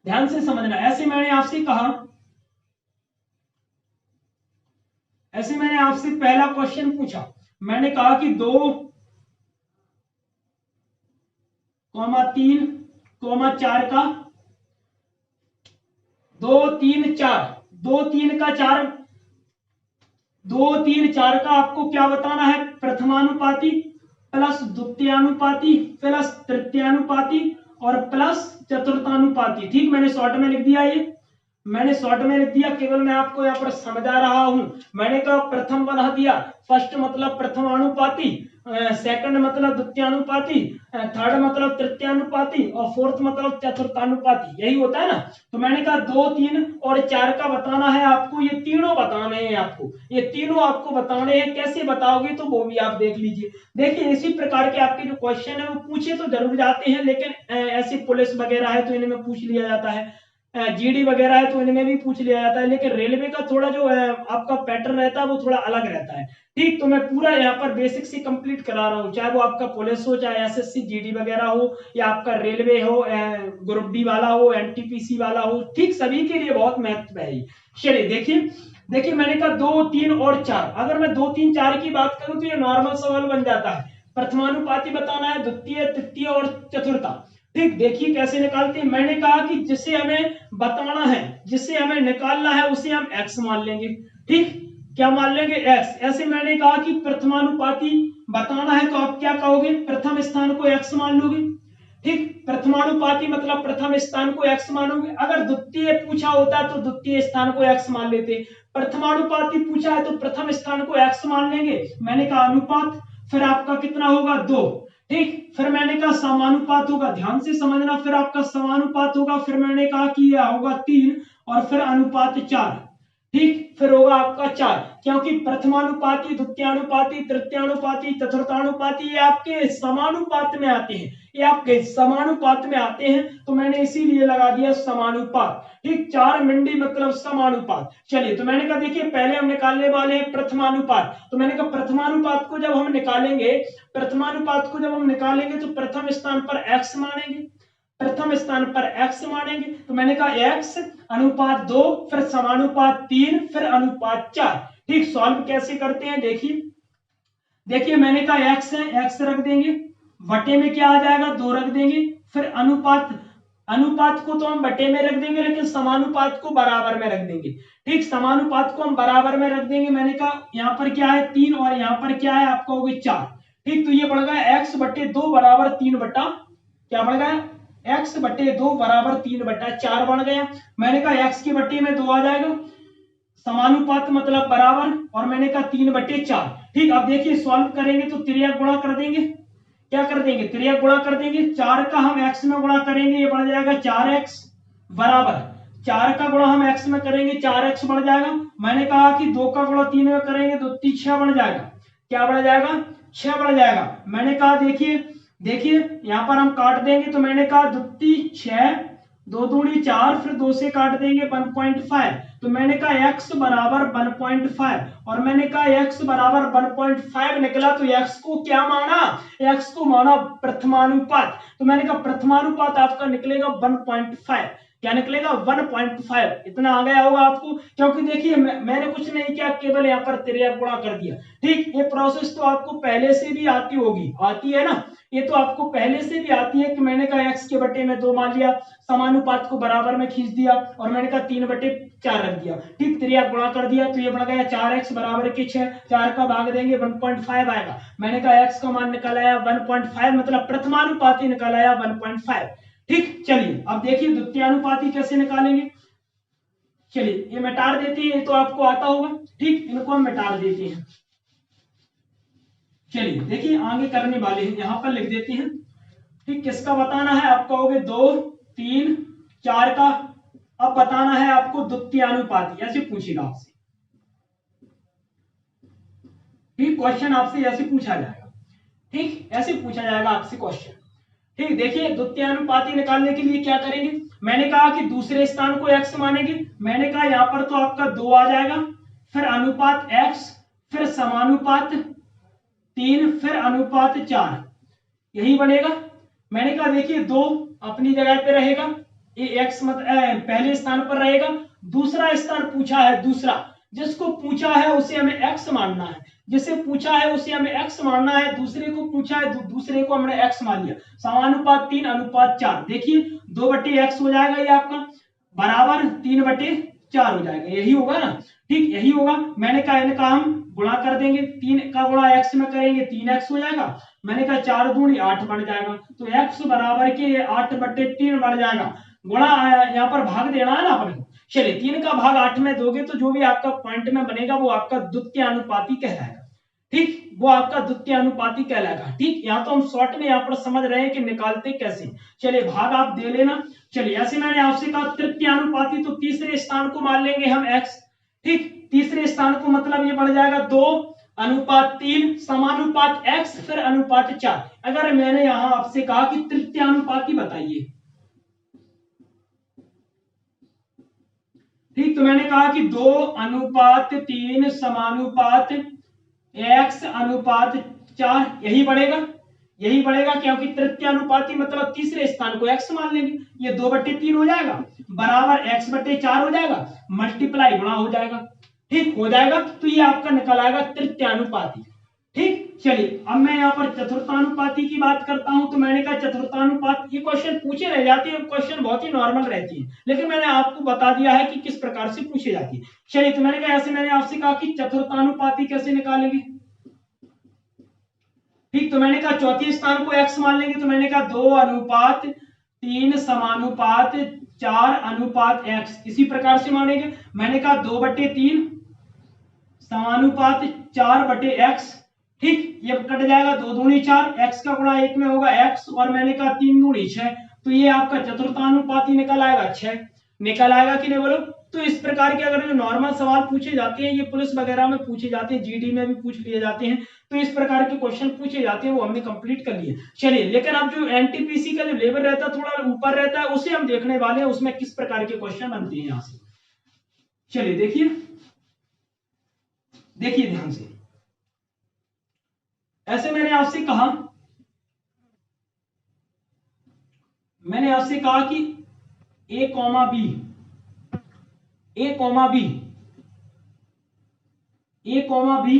ध्यान से समझना। ऐसे मैंने आपसे पहला क्वेश्चन पूछा, मैंने कहा कि 2,3,4 का 2,3,4 का आपको क्या बताना है, प्रथमानुपाती प्लस द्वितीयानुपाती प्लस तृतीयानुपाती और प्लस चतुर्थानुपाती। ठीक, मैंने शॉर्ट में लिख दिया, केवल मैं आपको यहाँ पर समझा रहा हूं। मैंने कहा प्रथम बना दिया, फर्स्ट मतलब प्रथमानुपाती, सेकंड मतलब द्वितीयानुपाती, थर्ड मतलब तृतीयानुपाती और फोर्थ मतलब चतुर्थानुपाती, यही होता है ना। तो मैंने कहा 2, 3 और 4 का बताना है आपको, ये तीनों बताने हैं आपको, ये तीनों आपको बताने हैं। कैसे बताओगे तो वो भी आप देख लीजिए। देखिए इसी प्रकार के आपके जो क्वेश्चन है वो पूछे तो जरूर जाते हैं, लेकिन ऐसे पुलिस वगैरह है तो इनमें पूछ लिया जाता है, जीडी वगैरह है तो इनमें भी पूछ लिया जाता है, लेकिन रेलवे का थोड़ा जो आपका पैटर्न रहता है वो थोड़ा अलग रहता है। ठीक, तो मैं पूरा यहाँ पर बेसिक से कंप्लीट करा रहा हूँ, चाहे वो आपका पुलिस हो, चाहे एसएससी जीडी वगैरह हो, या आपका रेलवे हो, ग्रुप डी वाला हो, एनटीपीसी वाला हो। ठीक, सभी के लिए बहुत महत्व है। चलिए देखिए मैंने कहा 2, 3 और 4। अगर मैं 2, 3, 4 की बात करूं तो ये नॉर्मल सवाल बन जाता है। प्रथमानुपाती बताना है, द्वितीय तृतीय और चतुर्था। ठीक, देखिए कैसे निकालते हैं। मैंने कहा कि जिसे हमें बताना है, जिसे हमें निकालना है उसे हम x मान लेंगे। ठीक, क्या मान लेंगे, x। ऐसे मैंने कहा कि प्रथमानुपाती बताना है तो आप क्या कहोगे, प्रथम स्थान को x मान लोगे। ठीक, प्रथमानुपाती मतलब प्रथम स्थान को x मानोगे। अगर द्वितीय पूछा होता तो द्वितीय स्थान को x मान लेते। प्रथमानुपाती पूछा है तो प्रथम स्थान को x मान लेंगे। मैंने कहा अनुपात, फिर आपका कितना होगा 2। ठीक, फिर मैंने कहा समानुपात होगा, ध्यान से समझना, फिर आपका समानुपात होगा, फिर मैंने कहा कि यह होगा 3 और फिर अनुपात 4। ठीक, फिर होगा आपका 4, क्योंकि प्रथमानुपाती द्वितीयानुपाती तृतीयानुपाती चतुर्थानुपाती ये आपके समानुपात में आते हैं, ये आपके समानुपात में आते हैं, तो मैंने इसीलिए लगा दिया समानुपात। ठीक, 4 मिंडी मतलब समानुपात। चलिए, तो मैंने कहा देखिए पहले हम निकालने वाले हैं प्रथमानुपात। तो मैंने कहा प्रथमानुपात को जब हम निकालेंगे तो प्रथम स्थान पर x मानेंगे, तो मैंने कहा x अनुपात 2, फिर समानुपात 3, फिर अनुपात 4। ठीक, सॉल्व कैसे करते हैं, देखिए मैंने कहा x है, x रख देंगे, बटे में क्या आ जाएगा 2 रख देंगे, फिर अनुपात को तो हम बटे में रख देंगे, लेकिन समानुपात को बराबर में रख देंगे। ठीक, समानुपात को हम बराबर में रख देंगे। मैंने कहा यहाँ पर क्या है 3 और यहाँ पर क्या है आपका होगी 4। ठीक, तो ये बढ़ गया x बटे 2 बराबर 3 बटा, क्या बढ़ गया, x बटे 2 बराबर 3 बटा 4 बन गया। मैंने कहा x के बटे में 2 आ जाएगा, समानुपात मतलब बराबर, और मैंने कहा 3 बटे 4। ठीक, अब देखिए सॉल्व करेंगे तो त्रिया गुणा कर देंगे, क्या कर देंगे, त्रिया गुणा कर देंगे। 4 का हम x में गुणा करेंगे, ये बढ़ जाएगा 4x बराबर, 4 का गुणा हम x में करेंगे 4x बढ़ जाएगा। मैंने कहा कि 2 का गुणा 3 में करेंगे तो 6 बढ़ जाएगा, क्या बढ़ जाएगा, 6 बढ़ जाएगा। मैंने कहा देखिए यहाँ पर हम काट देंगे, तो मैंने कहा 2 6 2 दूनी 4, फिर 2 से काट देंगे 1.5। तो मैंने कहा x बराबर 1.5 और मैंने कहा x बराबर 1.5 निकला। तो x को क्या माना, x को माना प्रथमानुपात। तो मैंने कहा प्रथमानुपात आपका निकलेगा 1.5। क्या निकलेगा 1.5। इतना आ गया होगा आपको, क्योंकि देखिए मैंने कुछ नहीं किया, केवल यहाँ पर तिर्यक गुणा कर दिया। ठीक, ये प्रोसेस तो आपको पहले से भी आती होगी, आती है ना, ये तो आपको पहले से भी आती है कि मैंने कहा x के बटे में 2 मान लिया, समानुपात को बराबर में खींच दिया और मैंने कहा 3/4 रख दिया। ठीक, तिर्यक गुणा कर दिया तो ये बन गया 4x बराबर के 6। 4 का भाग देंगे 1.5 आएगा। मैंने कहा x का मान निकल आया 1.5, मतलब प्रथमानुपाती निकल आया 1.5। ठीक, चलिए अब देखिए द्वितीयानुपाती कैसे निकालेंगे। चलिए ये मिटा देते हैं, ये तो आपको आता होगा। ठीक, इनको हम मिटा देते हैं। चलिए देखिए आगे करने वाले हैं, यहां पर लिख देते हैं। ठीक, किसका बताना है, आप कहोगे 2, 3, 4 का। अब बताना है आपको द्वितीयानुपाती, ऐसे पूछेगा आपसे। ठीक, क्वेश्चन आपसे ऐसे पूछा जाएगा। ठीक, ऐसे पूछा जाएगा आपसे क्वेश्चन। ठीक, देखिए द्वितीयानुपाती निकालने के लिए क्या करेंगे, मैंने कहा कि दूसरे स्थान को x मानेंगे। मैंने कहा यहां पर तो आपका 2 आ जाएगा, फिर अनुपात x, फिर समानुपात 3, फिर अनुपात 4, यही बनेगा। मैंने कहा देखिए 2 अपनी जगह पे रहेगा, ये x पहले स्थान पर रहेगा। दूसरा स्थान पूछा है, दूसरा जिसको पूछा है उसे हमें x मानना है, जिसे पूछा है उसे हमें x मानना है। दूसरे को पूछा है, दूसरे को हमने x मान लिया। समानुपात 3 अनुपात 4, देखिए 2/x हो जाएगा ये आपका, बराबर 3/4 हो जाएगा, यही होगा ना। ठीक, यही होगा। मैंने कहा इनका हम गुणा कर देंगे, 3 का गुणा x में करेंगे 3x हो जाएगा। मैंने कहा 4 दूनी 8 बढ़ जाएगा, तो x बराबर के 8/3 बढ़ जाएगा। गुणा यहाँ पर भाग देना है ना अपने को। चलिए 3 का भाग 8 में दोगे तो जो भी आपका पॉइंट में बनेगा वो आपका द्वितीयानुपाती कहलाएगा। ठीक, वो आपका द्वितीयानुपाती कहलाएगा। ठीक, यहाँ तो हम शॉर्ट में यहाँ पर समझ रहे हैं कि निकालते कैसे। चलिए भाग आप दे लेना। चलिए ऐसे मैंने आपसे कहा तृतीयानुपाती, तो तीसरे स्थान को मान लेंगे हम x। ठीक, तीसरे स्थान को मतलब ये बढ़ जाएगा 2 अनुपात 3, समानुपात x, फिर अनुपात 4। अगर मैंने यहां आपसे कहा कि तृतीयानुपाती बताइए, ठीक, तो मैंने कहा कि 2 अनुपात 3 समानुपात x अनुपात 4, यही बढ़ेगा, यही बढ़ेगा, क्योंकि तृतीयानुपाती मतलब तीसरे स्थान को x मान लेंगे। ये 2/3 हो जाएगा, बराबर x/4 हो जाएगा, मल्टीप्लाई गुणा हो जाएगा। ठीक, हो जाएगा, तो ये आपका निकल आएगा तृतीयानुपाती। ठीक, चलिए अब मैं यहाँ पर चतुर्थानुपाती की बात करता हूं। तो मैंने कहा चतुर्थानुपात, ये क्वेश्चन पूछे रह जाते हैं, क्वेश्चन बहुत ही नॉर्मल रहती है, लेकिन मैंने आपको बता दिया है कि किस प्रकार से पूछे जाती है। चलिए तो मैंने कहा ऐसे मैंने आपसे कहा कि चतुर्थानुपाती कैसे निकालेंगे। ठीक, तो मैंने कहा चौथे स्थान को x मान लेंगे। तो मैंने कहा 2 अनुपात 3 समानुपात 4 अनुपात x, इसी प्रकार से मानेंगे। मैंने कहा 2/3 समानुपात 4/x। ठीक, ये कट जाएगा, 2 दूनी 4, x का गुणा 1 में होगा x, और मैंने कहा 3 दूनी 6, तो ये आपका चतुर्थानुपाती निकल आएगा 6। निकल आएगा कि नहीं बोलो। तो इस प्रकार के अगर जो नॉर्मल सवाल पूछे जाते हैं, ये पुलिस वगैरह में पूछे जाते हैं, जीडी में भी पूछ लिए जाते हैं, तो इस प्रकार के क्वेश्चन पूछे जाते हैं, वो हमने कंप्लीट कर लिए। चलिए, लेकिन अब जो एनटीपीसी का जो लेवल रहता है थोड़ा ऊपर रहता है, उसे हम देखने वाले हैं, उसमें किस प्रकार के क्वेश्चन बनते हैं यहाँ से। चलिए देखिए, देखिए ध्यान से। ऐसे मैंने आपसे कहा कि ए कॉमा बी, ए कॉमा बी, ए कॉमा बी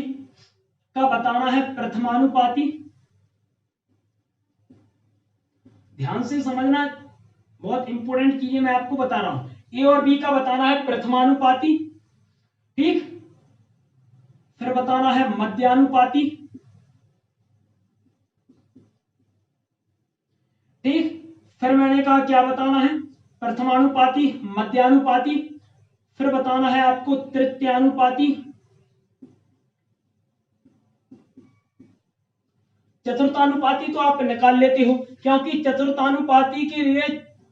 का बताना है प्रथमानुपाती। ध्यान से समझना, बहुत इंपॉर्टेंट चीजें मैं आपको बता रहा हूं। ए और बी का बताना है प्रथमानुपाती। ठीक, फिर बताना है मध्यानुपाती। ठीक, फिर मैंने कहा क्या बताना है, प्रथमानुपाती, मध्यानुपाती, फिर बताना है आपको तृतीयानुपाती। चतुर्थानुपाती तो आप निकाल लेते हो, क्योंकि चतुर्थानुपाती के लिए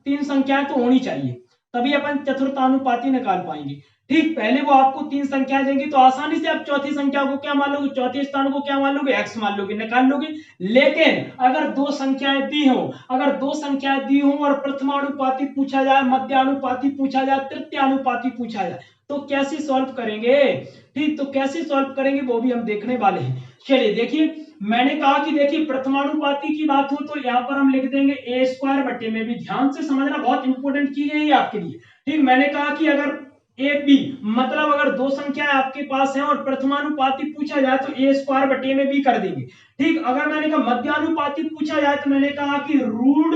3 संख्याएं तो होनी चाहिए। तभी अपन चतुर्थानुपाती निकाल पाएंगे। ठीक, पहले वो आपको 3 संख्या देंगे तो आसानी से आप चौथी संख्या को क्या मान लोगे, चौथे स्थान को क्या मान लोगे, x मान लोगे, निकाल लोगे। लेकिन अगर 2 संख्याएं दी हो, अगर 2 संख्याएं दी हो और प्रथमानुपाती पूछा जाए, मध्यानुपाती पूछा जाए, तृतीयानुपाती पूछा जाए, तो कैसे सॉल्व करेंगे। ठीक, तो कैसे सॉल्व करेंगे वो भी हम देखने वाले हैं। चलिए देखिए, मैंने कहा कि देखिए प्रथमानुपाती की बात हो तो यहाँ पर हम लिख देंगे ए स्क्वायर बटे में, भी ध्यान से समझना, बहुत इंपॉर्टेंट चीज है ये आपके लिए। ठीक, मैंने कहा कि अगर ए बी मतलब अगर 2 संख्याएं आपके पास हैं और प्रथमानुपाती पूछा जाए तो ए स्क्वायर बटे में भी कर देंगे। ठीक, अगर मैंने कहा मध्यानुपाती पूछा जाए तो मैंने कहा कि रूट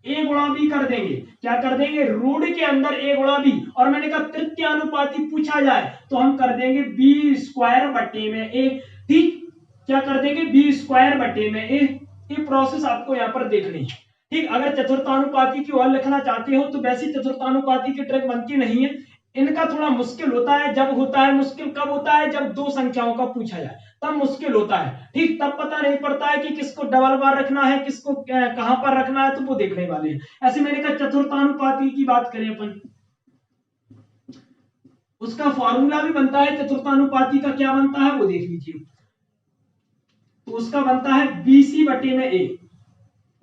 ए गुणा बी कर देंगे। क्या कर देंगे, रूट के अंदर ए गुणा बी। और मैंने कहा तृतीयानुपाती पूछा जाए तो हम कर देंगे बी स्क्वायर बटे में ए। ठीक, क्या कर देंगे, बी स्क्वायर बटे में ए। ये प्रोसेस आपको यहाँ पर देखनी है। ठीक, अगर चतुर्थानुपाती की ओर लिखना चाहते हो तो वैसी चतुर्थानुपाती की ट्रिक बनती नहीं है। इनका थोड़ा मुश्किल होता है, जब होता है मुश्किल कब होता है, जब 2 संख्याओं का पूछा जाए तब मुश्किल होता है। ठीक, तब पता नहीं पड़ता है कि किसको डबल बार रखना है, किसको कहां पर रखना है, तो वो देखने वाले हैं। ऐसे मैंने कहा चतुर्थानुपाती की बात करें अपन, उसका फॉर्मूला भी बनता है चतुर्थानुपाती का। क्या बनता है वो देख लीजिए, तो उसका बनता है बीसी बटे में ए।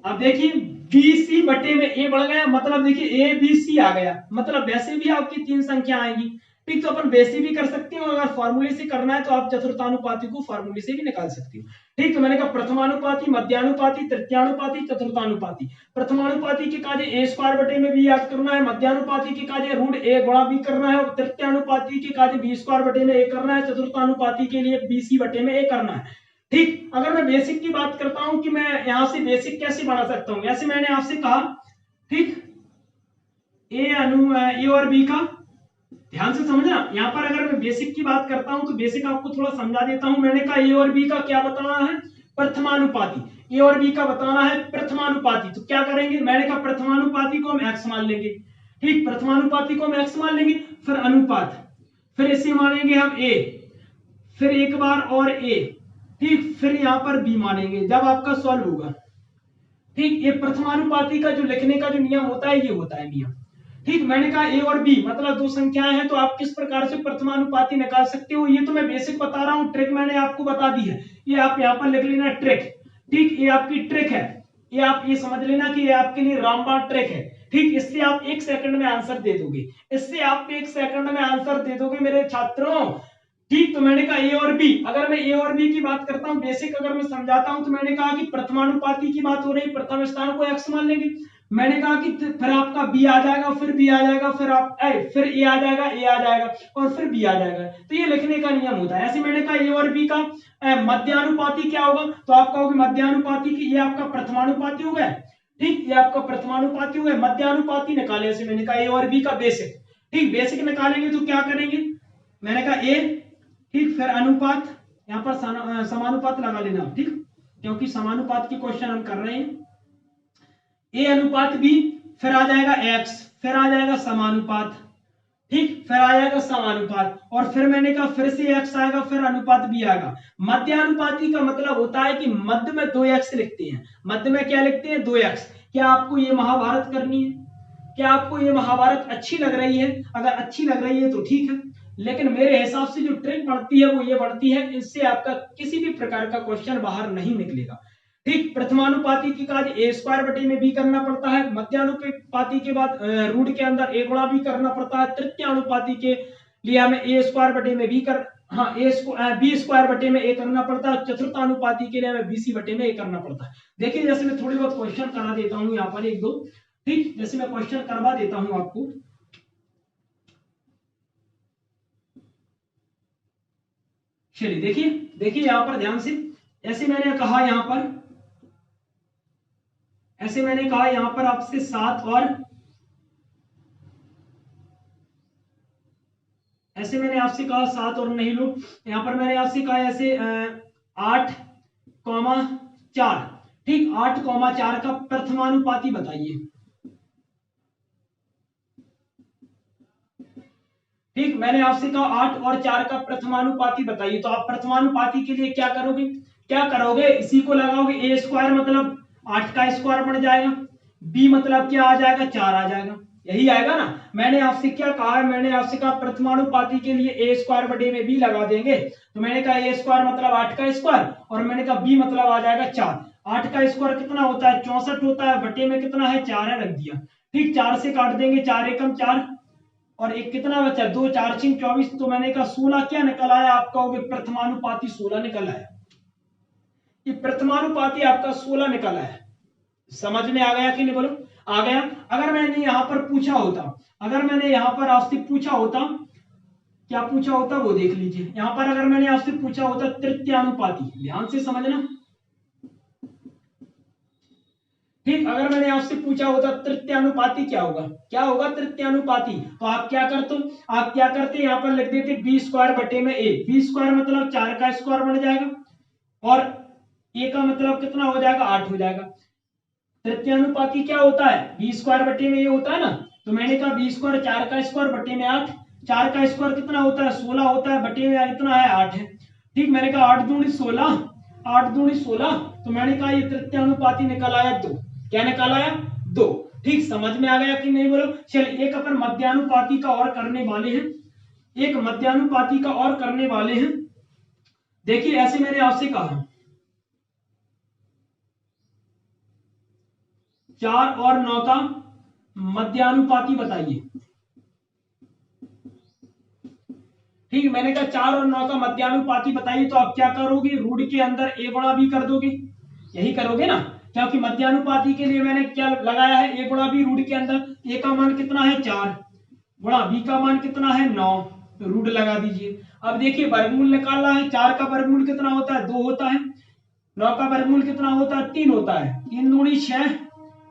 अब देखिए बीसी बटे में ए बढ़ गया, मतलब देखिए ए बी सी आ गया, मतलब वैसे भी आपकी 3 संख्या आएंगी। ठीक, तो अपन वैसे भी कर सकते हो, अगर फॉर्मूले से करना है तो आप चतुर्थानुपाती को फॉर्मूले से भी निकाल सकते हो। ठीक, तो मैंने कहा प्रथमानुपाती, मध्यानुपाती, तृतीयानुपाती, चतुर्थानुपाती। प्रथमानुपाती के काजे ए स्क्वायर बटे में भी याद करना है, मध्यानुपाती के काजे रूट ए गुणा बी करना है, और तृतीयानुपाती के काजे बी स्क्वायर बटे में ए करना है, चतुर्थानुपाती के लिए बी सी बटे में ए करना है। ठीक, अगर मैं बेसिक की बात करता हूं कि मैं यहां से बेसिक कैसे बना सकता हूं, ऐसे मैंने आपसे कहा। ठीक, ए और बी का ध्यान से समझना। यहां पर अगर मैं बेसिक की बात करता हूं तो बेसिक आपको थोड़ा समझा देता हूं। मैंने कहा ए और बी का क्या बताना है, प्रथमानुपाती। ए और बी का बताना है प्रथमानुपाती, तो क्या करेंगे, मैंने कहा प्रथमानुपाती को हम एक्स मान लेंगे। ठीक, प्रथमानुपाती को हम एक्स मान लेंगे, फिर अनुपात, फिर इसे मानेंगे हम ए, फिर एक बार और ए। ठीक, फिर यहां पर बी मानेंगे जब आपका सॉल्व होगा। ठीक, ये प्रथमानुपाती का जो लिखने का जो नियम होता है ये होता है नियम। ठीक, मैंने कहा ए और बी मतलब 2 संख्याएं हैं, तो आप किस प्रकार से प्रथमानुपाती निकाल सकते हो, ये तो मैं बेसिक बता रहा हूं, ट्रिक मैंने आपको बता दी है, ये आप यहाँ पर लिख लेना ट्रिक। ठीक, ये आपकी ट्रिक है, ये आप ये समझ लेना कि ये आपके लिए रामबाण ट्रिक है। ठीक, इससे आप 1 सेकंड में आंसर दे दोगे, इससे आप 1 सेकंड में आंसर दे दोगे मेरे छात्रों। ठीक, तो मैंने कहा ए और बी, अगर मैं ए और बी की बात करता हूं बेसिक अगर मैं समझाता हूं, तो मैंने कहा कि प्रथमानुपाती की बात हो रही, प्रथम स्थान को एक्स मान लेंगे। मैंने कहा कि फिर आपका बी आ जाएगा, फिर बी आ जाएगा, फिर आप फिर ए आ जाएगा, ए आ जाएगा, और फिर बी आ जाएगा। तो ये लिखने का नियम होता है। ऐसे मैंने कहा ए और बी का मध्यानुपाती क्या होगा, तो आप कहोगे मध्यानुपाती की ये आपका प्रथमानुपाती हो गया। ठीक, ये आपका प्रथमानुपाती हो गया, मध्यानुपाती निकाले। ऐसे मैंने कहा ए और बी का बेसिक। ठीक, बेसिक निकालेंगे तो क्या करेंगे, मैंने कहा ए, ठीक, फिर अनुपात, यहां पर समानुपात लगा लेना। ठीक, क्योंकि समानुपात की क्वेश्चन हम कर रहे हैं। ए अनुपात बी, फिर आ जाएगा एक्स, फिर आ जाएगा समानुपात। ठीक, फिर आ जाएगा समानुपात, और फिर मैंने कहा फिर से एक्स आएगा, फिर अनुपात बी आएगा। मध्यानुपाती का मतलब होता है कि मध्य में 2x लिखते हैं। मध्य में क्या लिखते हैं, 2x। क्या आपको ये महाभारत करनी है, क्या आपको ये महाभारत अच्छी लग रही है, अगर अच्छी लग रही है तो ठीक है, लेकिन मेरे हिसाब से जो ट्रिक बढ़ती है वो ये बढ़ती है, इससे आपका किसी भी प्रकार का क्वेश्चन बाहर नहीं निकलेगा। ठीक, प्रथमानुपाती की काज ए स्क्वायर बटे में बी करना पड़ता है, मध्यानुपाती के बाद रूट के अंदर ए गुणा बी करना पड़ता है, तृतीयानुपाती के लिए हमें ए स्क्वायर बटे में बी कर बी स्क्वायर बटे में ए करना पड़ता है, चतुर्थानुपाती के लिए हमें बीसी बटे में ए करना पड़ता है। देखिए जैसे मैं थोड़ी बहुत क्वेश्चन करा देता हूं यहाँ पर 1-2। ठीक, जैसे मैं क्वेश्चन करवा देता हूं आपको। चलिए देखिए, देखिए यहां पर ध्यान से, ऐसे मैंने कहा यहां पर, ऐसे मैंने कहा यहां पर आपसे 7 और ऐसे मैंने आपसे कहा 7 और नहीं लो, यहां पर मैंने आपसे कहा ऐसे 8,4। ठीक, 8,4 का प्रथमानुपाती बताइए। ठीक, मैंने आपसे कहा 8 और 4 का प्रथमानुपाती बताइए, तो आप प्रथमानुपाती के लिए क्या करोगे, क्या करोगे, इसी को लगाओगे, ए स्क्वायर मतलब 8 का स्क्वायर बन जाएगा, बी मतलब क्या आ जाएगा, 4 आ जाएगा। यही आएगा ना। मैंने आपसे क्या कहा है, मैंने आपसे कहा प्रथमानुपाती के लिए ए स्क्वायर बटे में बी लगा देंगे, तो मैंने कहा ए स्क्वायर मतलब 8 का स्क्वायर, और मैंने कहा बी मतलब आ जाएगा 4। 8 का स्क्वायर कितना होता है, 64 होता है, बटे में कितना है 4 है, रख दिया। ठीक, 4 से काट देंगे, 4 एकम 4, और एक कितना बचा 2, 4 छिंग 24, तो मैंने कहा 16 क्या निकल आया, आप कहोगे प्रथमानुपाती 16 निकल आया। ये प्रथमानुपाती आपका 16 निकल आया। समझ में आ गया कि नहीं, बोलो आ गया। अगर मैंने यहां पर पूछा होता, अगर मैंने यहां पर आपसे पूछा होता, क्या पूछा होता वो देख लीजिए। यहां पर अगर मैंने आपसे पूछा होता तृतीयानुपाती, ध्यान से समझना। ठीक, अगर मैंने आपसे पूछा होता तृतीयानुपाती क्या होगा, क्या होगा तृतीयानुपाती, तो आप क्या करते, आप क्या करते यहां पर लिख देते बी स्क्वायर बटे में ए। बी स्क्वायर मतलब 4 का स्क्वायर बन जाएगा, और ए का मतलब कितना हो जाएगा 8 हो जाएगा। तृतीयानुपाती क्या होता है, बी स्क्वायर बटे में ये होता है ना, तो मैंने कहा बी स्क्वायर 4 का स्क्वायर बटे में 8, 4 का स्क्वायर कितना होता है 16 होता है, बटे में कितना है 8 है। ठीक, मैंने कहा 8 दूनी 16, 8 दूनी 16, तो मैंने कहा ये तृतीयानुपाती निकल आया 2। क्या निकल आया 2। ठीक, समझ में आ गया कि नहीं, बोलो। चलिए एक अपन मध्यानुपाती का और करने वाले हैं, एक मध्यानुपाती का और करने वाले हैं। देखिए ऐसे मैंने आपसे कहा 4 और 9 का मध्यानुपाती बताइए। ठीक, मैंने कहा 4 और 9 का मध्यानुपाती बताइए, तो आप क्या करोगे, रूट के अंदर ए गुणा बी कर दोगे, यही करोगे ना, क्योंकि मध्यानुपाती के लिए मैंने क्या लगाया है, ए गुणा बी, रूट के अंदर ए का मान कितना है 4 गुणा बी का मान कितना है 9, तो रूट लगा दीजिए। अब देखिए वर्गमूल निकालना है, 4 का वर्गमूल कितना होता है 2 होता है, 9 का वर्गमूल कितना होता है 3 होता है, 3 दूनी 6,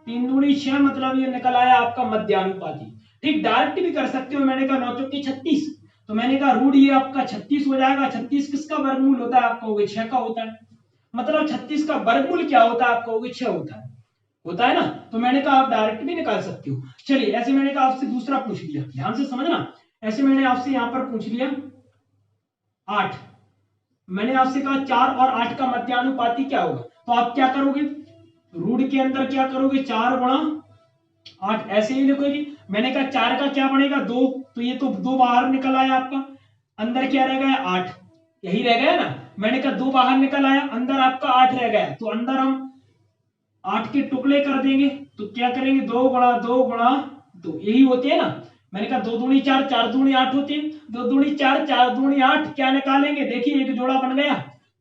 3 दूनी 6, मतलब ये निकल आया आपका मध्यानुपाती। ठीक, डायरेक्ट भी कर सकते हो, मैंने कहा 9 चौके 36, तो मैंने कहा रूट ये आपका 36 हो जाएगा। 36 किसका वर्गमूल होता है, आप कहोगे 6 का होता है, मतलब 36 का वर्गमूल क्या होता है, आप कहोगे 6 होता है ना, तो मैंने कहा आप डायरेक्ट भी निकाल सकते हो। चलिए ऐसे मैंने कहा आपसे दूसरा पूछ लिया, ध्यान से समझना। ऐसे मैंने आपसे यहां पर पूछ लिया 8, मैंने आपसे कहा 4 और 8 का मध्यानुपाती क्या होगा, तो आप क्या करोगे, रूट के अंदर क्या करोगे 4 गुणा 8, ऐसे ही लिखोगे। मैंने कहा 4 का क्या बनेगा 2, तो ये तो 2 बाहर निकल आया आपका, अंदर क्या रह गया 8, यही रह गया ना। मैंने कहा 2 बाहर निकल आया, अंदर आपका 8 रह गया, तो अंदर हम 8 के टुकड़े कर देंगे, तो क्या करेंगे 2 गुणा 2 गुणा 2, यही होते हैं ना। मैंने कहा 2 दूनी 4, 4 दूनी 8 होते हैं, 2 दूनी 4, 4 दूनी 8, क्या निकालेंगे, देखिए एक जोड़ा बन गया,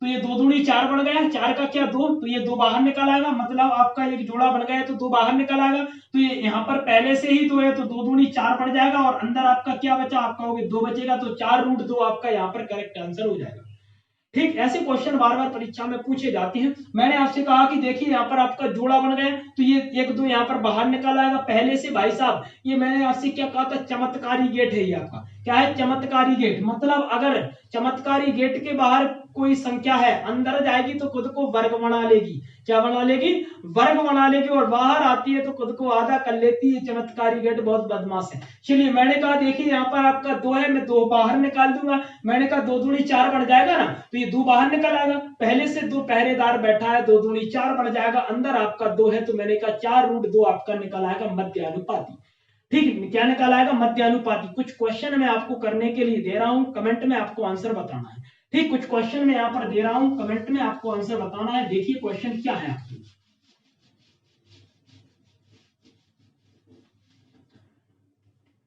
तो ये 2 दूनी 4 बन गया, 4 का क्या 2, तो ये 2 बाहर निकल आएगा, मतलब आपका एक जोड़ा बन गया तो 2 बाहर निकल आएगा, तो ये यहाँ पर पहले से ही 2 है, तो 2 दूनी 4 बन जाएगा, और अंदर आपका क्या बचा, आप कहोगे 2 बचेगा, तो 4 रूट 2 आपका यहाँ पर करेक्ट आंसर हो जाएगा। ठीक, ऐसे क्वेश्चन बार बार परीक्षा में पूछे जाते हैं। मैंने आपसे कहा कि देखिए यहाँ पर आपका जोड़ा बन गया, तो ये 1 2 यहाँ पर बाहर निकल आएगा पहले से। भाई साहब ये मैंने आपसे क्या कहा था, चमत्कारी गेट है ये आपका, क्या है चमत्कारी गेट, मतलब अगर चमत्कारी गेट के बाहर कोई संख्या है अंदर जाएगी तो खुद को वर्ग बना लेगी, क्या बना लेगी, वर्ग बना लेगी, और बाहर आती है तो खुद को आधा कर लेती है। चमत्कारी गेट बहुत बदमाश है। चलिए मैंने कहा देखिए यहाँ पर आपका 2 है, मैं 2 बाहर निकाल दूंगा, मैंने कहा 2 दूनी 4 बन जाएगा ना, तो ये 2 बाहर निकल आएगा, पहले से 2 पहरेदार बैठा है, 2 दूनी 4 बन जाएगा, अंदर आपका 2 है, तो मैंने कहा 4 रूट 2 आपका निकल आएगा मध्यानुपाती। ठीक, क्या निकल आएगा मध्यानुपाती। कुछ क्वेश्चन मैं आपको करने के लिए दे रहा हूं, कमेंट में आपको आंसर बताना है। ठीक, कुछ क्वेश्चन मैं यहाँ पर दे रहा हूं, कमेंट में आपको आंसर बताना है। देखिए क्वेश्चन क्या है आपके,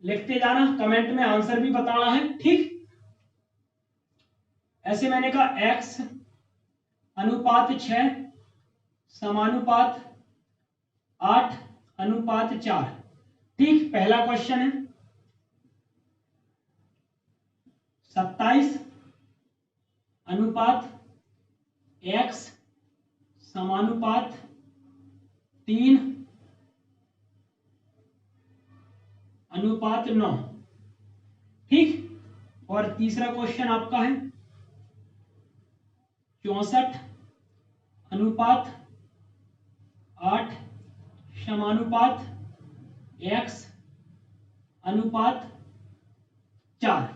लिखते जाना, कमेंट में आंसर भी बताना है। ठीक, ऐसे मैंने कहा x अनुपात 6 समानुपात 8 अनुपात 4। ठीक, पहला क्वेश्चन है 27 अनुपात x समानुपात 3 अनुपात 9। ठीक, और तीसरा क्वेश्चन आपका है 64 अनुपात 8 समानुपात x अनुपात 4।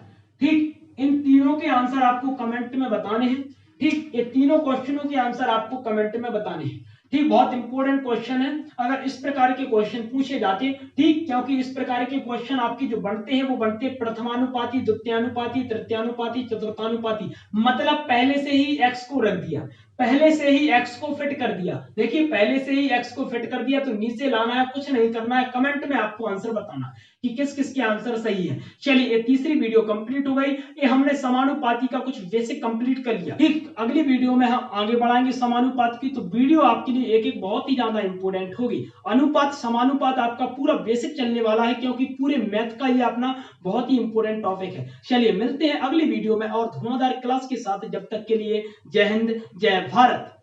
ठीक, इन तीनों के आंसर आपको कमेंट में बताने हैं। ठीक, ये तीनों क्वेश्चनों के आंसर आपको कमेंट में बताने हैं। ठीक, बहुत इंपॉर्टेंट क्वेश्चन है अगर इस प्रकार के क्वेश्चन पूछे जाते, ठीक, क्योंकि इस प्रकार के क्वेश्चन आपके जो बनते हैं वो बनते हैं प्रथमानुपाती, द्वितीयानुपाती, तृतीयानुपाती, चतुर्थानुपाती, मतलब पहले से ही x को रख दिया, पहले से ही x को फिट कर दिया। देखिए पहले से ही x को फिट कर दिया तो नीचे लाना है, कुछ नहीं करना है, कमेंट में आपको आंसर बताना कि किस किस के आंसर सही है। चलिए ये तीसरी वीडियो कंप्लीट हो गई, ये हमने समानुपाती का कुछ बेसिक कंप्लीट कर लिया। ठीक, अगली वीडियो में हम आगे बढ़ाएंगे समानुपात की, तो वीडियो आपके लिए एक एक बहुत ही ज्यादा इंपॉर्टेंट होगी। अनुपात समानुपात आपका पूरा बेसिक चलने वाला है क्योंकि पूरे मैथ का ये अपना बहुत ही इंपॉर्टेंट टॉपिक है। चलिए मिलते हैं अगली वीडियो में और धुआंधार क्लास के साथ, जब तक के लिए जय हिंद जय भारत।